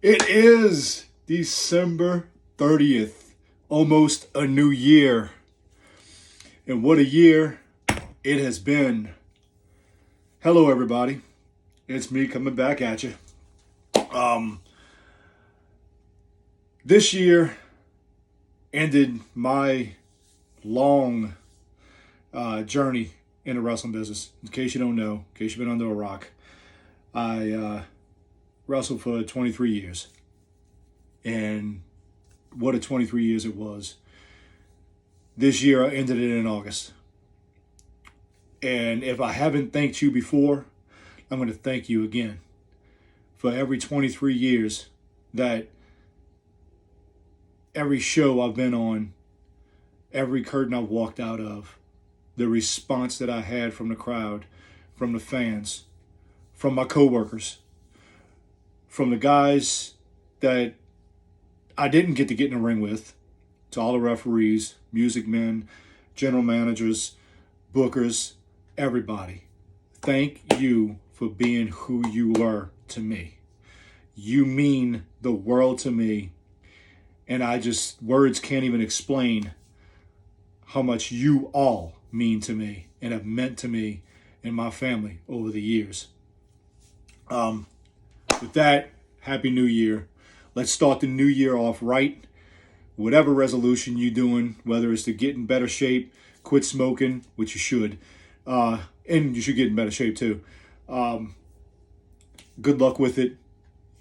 It is December 30th, almost a new year. And what a year it has been. Hello, everybody. It's me coming back at you. This year ended my long journey in the wrestling business. In case you don't know, in case you've been under a rock, I wrestled for 23 years. And what a 23 years it was. This year I ended it in August. And if I haven't thanked you before, I'm going to thank you again for every 23 years that every show I've been on, every curtain I've walked out of, the response that I had from the crowd, from the fans, from my coworkers, from the guys that I didn't get to get in the ring with, to all the referees, music men, general managers, bookers, everybody. Thank you for being who you were to me. You mean the world to me. And words can't even explain how much you all mean to me and have meant to me and my family over the years. With that, Happy New Year. Let's start the new year off right. Whatever resolution you're doing, whether it's to get in better shape, quit smoking, which you should, and you should get in better shape too. Good luck with it.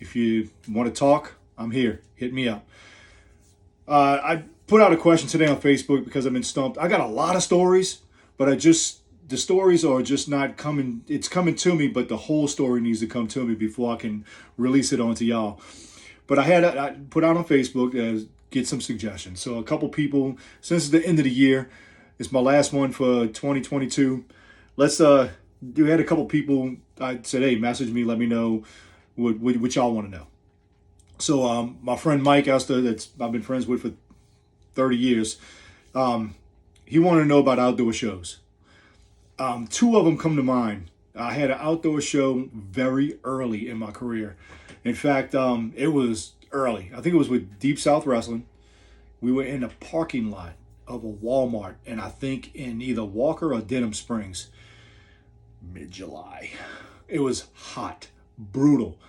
If you want to talk, I'm here. Hit me up. I put out a question today on Facebook because I've been stumped. I got a lot of stories, but the stories are just not coming. It's coming to me, but the whole story needs to come to me before I can release it onto y'all. But I put out on Facebook get some suggestions. So a couple people, since it's the end of the year, it's my last one for 2022. We had a couple people. I said, hey, message me, let me know what y'all want to know. So my friend Mike Esther, that I've been friends with for 30 years, he wanted to know about outdoor shows. Two of them come to mind. I had an outdoor show very early in my career. In fact, it was early. I think it was with Deep South Wrestling. We were in the parking lot of a Walmart, and I think in either Walker or Denham Springs, mid-July. It was hot, brutal.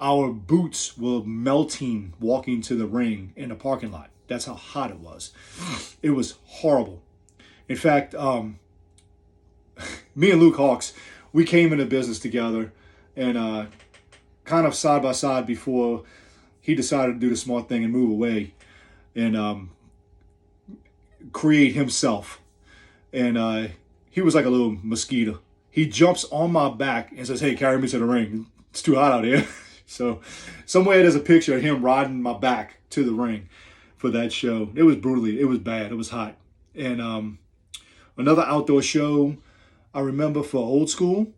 Our boots were melting walking to the ring in the parking lot. That's how hot it was. It was horrible. In fact, me and Luke Hawks, we came into business together and kind of side by side before he decided to do the smart thing and move away and create himself. And he was like a little mosquito. He jumps on my back and says, hey, carry me to the ring. It's too hot out here. So somewhere there's a picture of him riding my back to the ring for that show. It was it was bad. It was hot. And another outdoor show I remember for Old School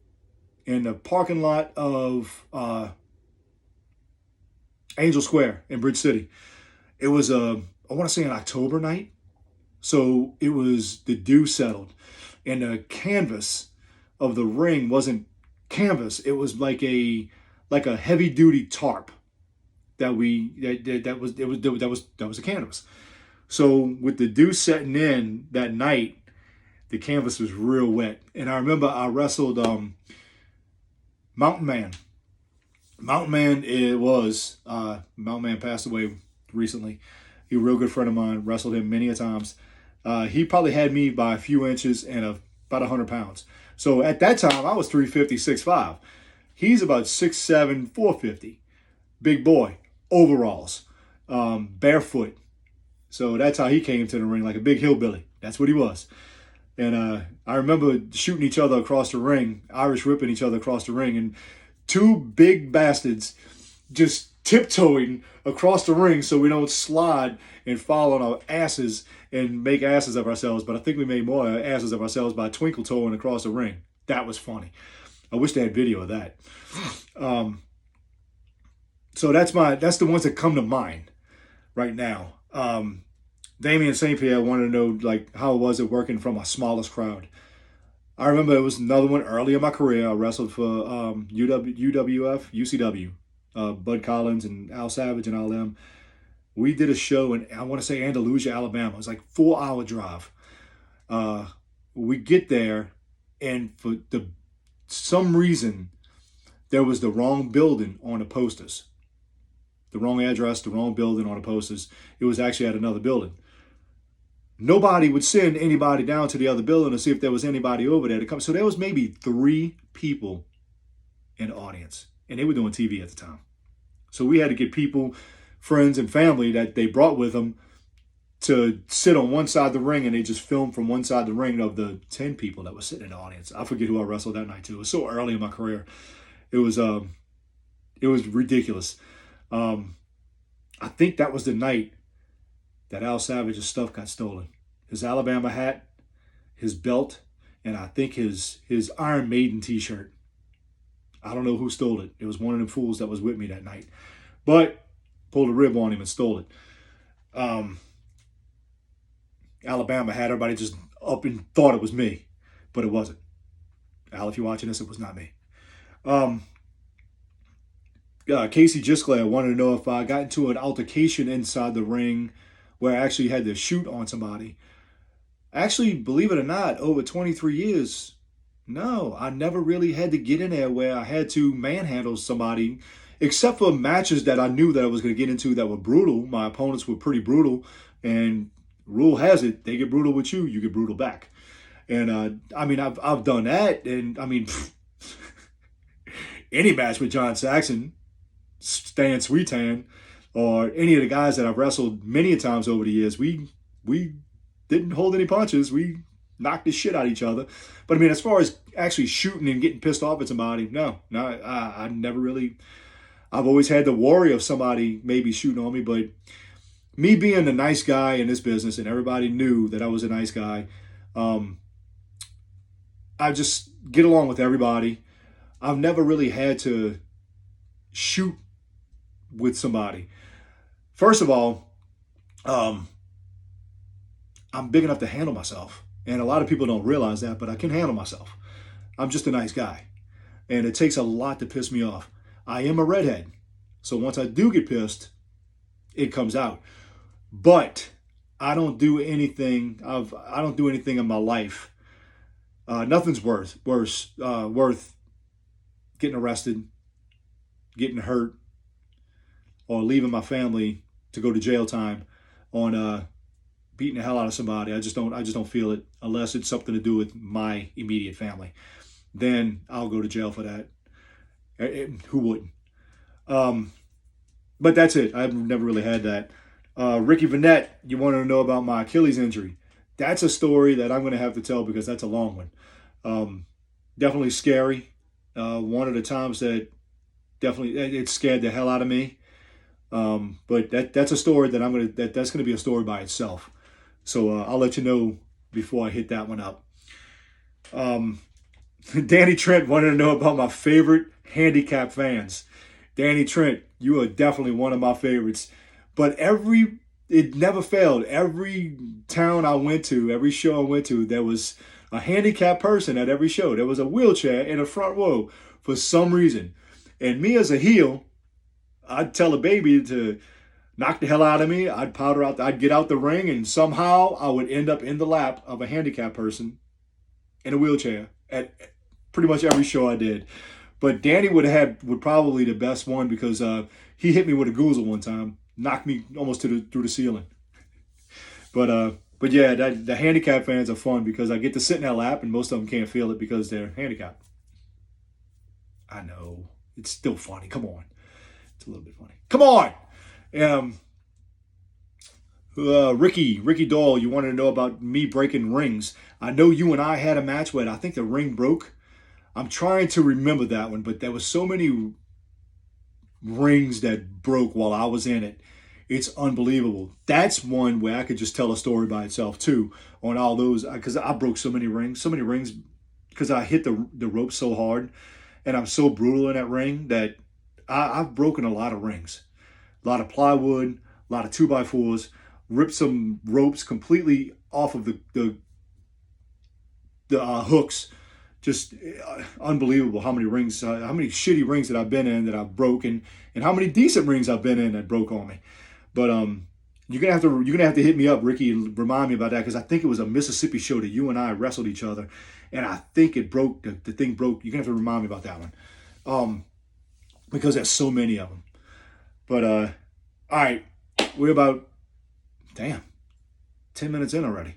in the parking lot of Angel Square in Bridge City. It was I want to say an October night. So it was the dew settled. And the canvas of the ring wasn't canvas. It was like a heavy duty tarp that was a canvas. So with the dew setting in that night, the canvas was real wet. And I remember I wrestled Mountain Man. Mountain Man passed away recently. He was a real good friend of mine. Wrestled him many a times. He probably had me by a few inches and about 100 pounds. So at that time, I was 350, 6'5". He's about 6'7", 450. Big boy. Overalls. Barefoot. So that's how he came to the ring, like a big hillbilly. That's what he was. And I remember shooting each other across the ring, Irish whipping each other across the ring, and two big bastards just tiptoeing across the ring so we don't slide and fall on our asses and make asses of ourselves. But I think we made more asses of ourselves by twinkle toeing across the ring. That was funny. I wish they had video of that. So that's the ones that come to mind right now. Damien St. Pierre wanted to know like how was it working from a smallest crowd. I remember it was another one early in my career. I wrestled for UWF, UCW, Bud Collins and Al Savage and all them. We did a show in, I want to say, Andalusia, Alabama. It was like 4 hour drive. Uh, we get there, and for some reason, there was the wrong building on the posters. The wrong address, the wrong building on the posters. It was actually at another building. Nobody would send anybody down to the other building to see if there was anybody over there to come. So there was maybe 3 people in the audience, and they were doing TV at the time. So we had to get people, friends and family that they brought with them to sit on one side of the ring, and they just filmed from one side of the ring of the 10 people that were sitting in the audience. I forget who I wrestled that night too. It was so early in my career. It was ridiculous. I think that was the night that Al Savage's stuff got stolen. His Alabama hat, his belt, and I think his Iron Maiden t-shirt. I don't know who stole it. It was one of them fools that was with me that night. But pulled a rib on him and stole it. Alabama had everybody just up and thought it was me, but it wasn't. Al, if you're watching this, it was not me. Casey Gisclair wanted to know if I got into an altercation inside the ring where I actually had to shoot on somebody. Actually, believe it or not, over 23 years, no, I never really had to get in there where I had to manhandle somebody, except for matches that I knew that I was going to get into that were brutal. My opponents were pretty brutal, and rule has it, they get brutal with you, you get brutal back. And I mean, I've done that, and I mean, any match with John Saxon, Stan Sweetan, or any of the guys that I've wrestled many times over the years, we didn't hold any punches. We knocked the shit out of each other. But I mean, as far as actually shooting and getting pissed off at somebody, no, I never really. I've always had the worry of somebody maybe shooting on me, but me being a nice guy in this business, and everybody knew that I was a nice guy, I just get along with everybody. I've never really had to shoot with somebody. First of all, I'm big enough to handle myself. And a lot of people don't realize that, but I can handle myself. I'm just a nice guy. And it takes a lot to piss me off. I am a redhead. So once I do get pissed, it comes out. But I don't do anything in my life. Nothing's worth getting arrested, getting hurt, or leaving my family to go to jail time on beating the hell out of somebody. I just don't feel it unless it's something to do with my immediate family. Then I'll go to jail for that. Who wouldn't? But that's it. I've never really had that. Ricky Vanette, you wanted to know about my Achilles injury. That's a story that I'm going to have to tell because that's a long one. Definitely scary. One of the times that definitely it scared the hell out of me. But that's a story that that's going to be a story by itself. So I'll let you know before I hit that one up. Danny Trent wanted to know about my favorite handicap fans. Danny Trent, you are definitely one of my favorites. But it never failed. Every town I went to, every show I went to, there was a handicapped person at every show. There was a wheelchair in the front row for some reason. And me as a heel, I'd tell a baby to knock the hell out of me. I'd get out the ring, and somehow I would end up in the lap of a handicapped person in a wheelchair at pretty much every show I did. But Danny would probably the best one because he hit me with a goozle one time, knocked me almost through the ceiling. But yeah, the handicap fans are fun because I get to sit in that lap, and most of them can't feel it because they're handicapped. I know. It's still funny. Come on. It's a little bit funny. Come on! Ricky Doll, you wanted to know about me breaking rings. I know you and I had a match where I think the ring broke. I'm trying to remember that one, but there was so many rings that broke while I was in it. It's unbelievable. That's one where I could just tell a story by itself too on all those, because I broke so many rings because I hit the rope so hard, and I'm so brutal in that ring that I've broken a lot of rings, a lot of plywood, a lot of 2x4s, ripped some ropes completely off of the hooks just unbelievable how many rings, how many shitty rings that I've been in that I've broken, and how many decent rings I've been in that broke on me. But you're gonna have to hit me up, Ricky, and remind me about that, because I think it was a Mississippi show that you and I wrestled each other, and I think it broke. The thing broke. You're gonna have to remind me about that one, because there's so many of them. But all right, we're about 10 minutes in already.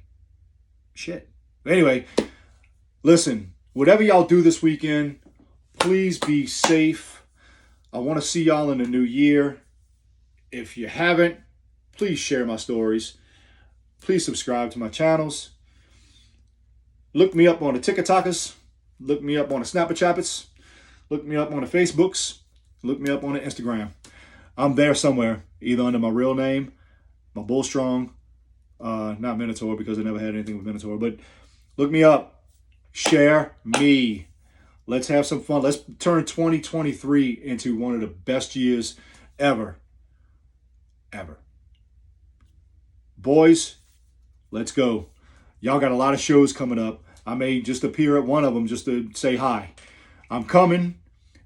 Shit. Anyway, listen. Whatever y'all do this weekend, please be safe. I want to see y'all in the new year. If you haven't, please share my stories. Please subscribe to my channels. Look me up on the TikToks. Look me up on the Snapchappets. Look me up on the Facebooks. Look me up on the Instagram. I'm there somewhere, either under my real name, my Bullstrong, not Minotaur, because I never had anything with Minotaur, but look me up. Share me. Let's have some fun. Let's turn 2023 into one of the best years ever. Ever. Boys, let's go. Y'all got a lot of shows coming up. I may just appear at one of them just to say hi. I'm coming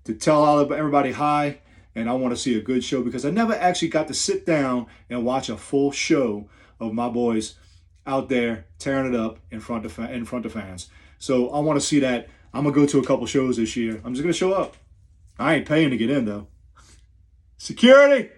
to tell everybody hi, and I want to see a good show, because I never actually got to sit down and watch a full show of my boys out there tearing it up in front of fans. So I want to see that. I'm going to go to a couple shows this year. I'm just going to show up. I ain't paying to get in, though. Security!